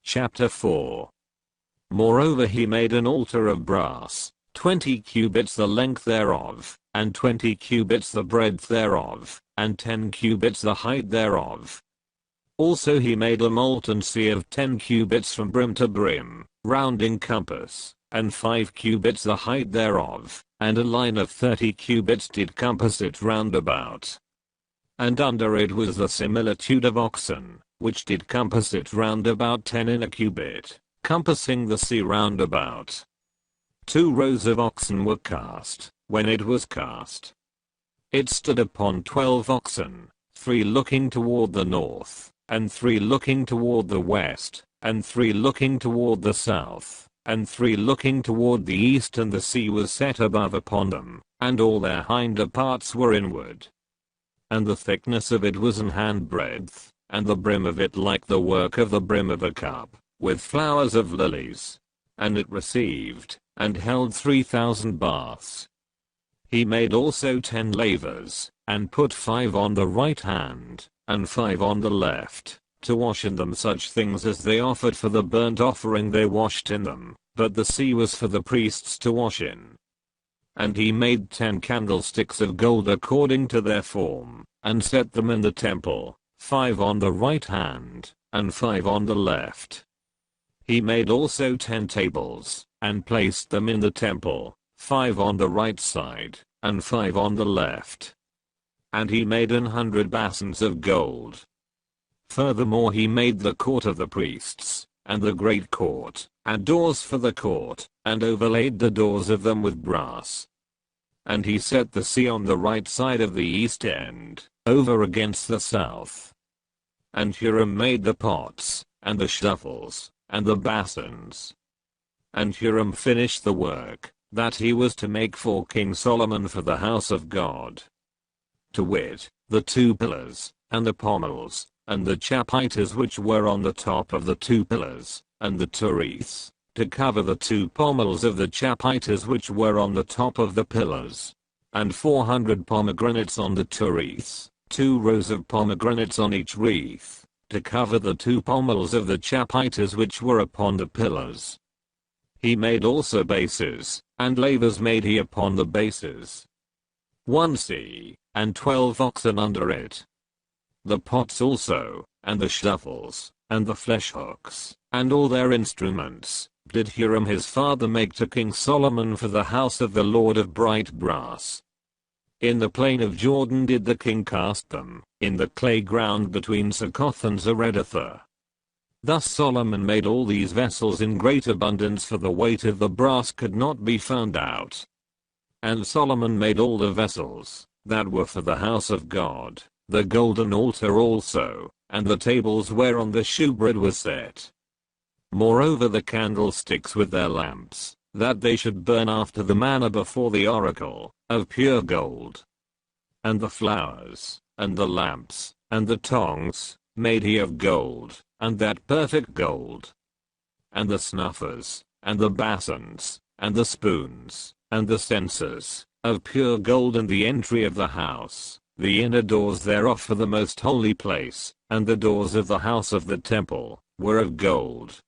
Chapter 4. Moreover he made an altar of brass, 20 cubits the length thereof, and 20 cubits the breadth thereof, and 10 cubits the height thereof. Also he made a molten sea of 10 cubits from brim to brim, round in compass, and 5 cubits the height thereof, and a line of 30 cubits did compass it round about. And under it was the similitude of oxen, which did compass it round about 10 in a cubit, compassing the sea round about. 2 rows of oxen were cast, when it was cast. It stood upon 12 oxen, 3 looking toward the north, and 3 looking toward the west, and 3 looking toward the south, and 3 looking toward the east, and the sea was set above upon them, and all their hinder parts were inward. And the thickness of it was an handbreadth, and the brim of it like the work of the brim of a cup, with flowers of lilies. And it received, and held 3,000 baths. He made also 10 lavers, and put 5 on the right hand, and 5 on the left, to wash in them such things as they offered for the burnt offering they washed in them, but the sea was for the priests to wash in. And he made 10 candlesticks of gold according to their form, and set them in the temple, 5 on the right hand, and 5 on the left. He made also 10 tables, and placed them in the temple, 5 on the right side, and 5 on the left. And he made 100 basins of gold. Furthermore he made the court of the priests, and the great court, and doors for the court, and overlaid the doors of them with brass. And he set the sea on the right side of the east end, over against the south. And Huram made the pots, and the shovels, and the basins. And Huram finished the work that he was to make for King Solomon for the house of God. To wit, the 2 pillars, and the pommels, and the chapiters which were on the top of the 2 pillars, and the turrets, to cover the 2 pommels of the chapiters which were on the top of the pillars. And 400 pomegranates on the turrets, 2 rows of pomegranates on each wreath, to cover the 2 pommels of the chapiters which were upon the pillars. He made also bases, and lavers made he upon the bases. 1 sea, and 12 oxen under it. The pots also, and the shovels, and the flesh hooks, and all their instruments, did Huram his father make to King Solomon for the house of the Lord of bright brass. In the plain of Jordan did the king cast them, in the clay ground between Succoth and Zeredathah. Thus Solomon made all these vessels in great abundance, for the weight of the brass could not be found out. And Solomon made all the vessels that were for the house of God, the golden altar also, and the tables whereon the shewbread was set. Moreover the candlesticks with their lamps, that they should burn after the manner before the oracle, of pure gold. And the flowers, and the lamps, and the tongs, made he of gold, and that perfect gold. And the snuffers, and the basins, and the spoons, and the censers, of pure gold, and the entry of the house, the inner doors thereof for the most holy place, and the doors of the house of the temple, were of gold.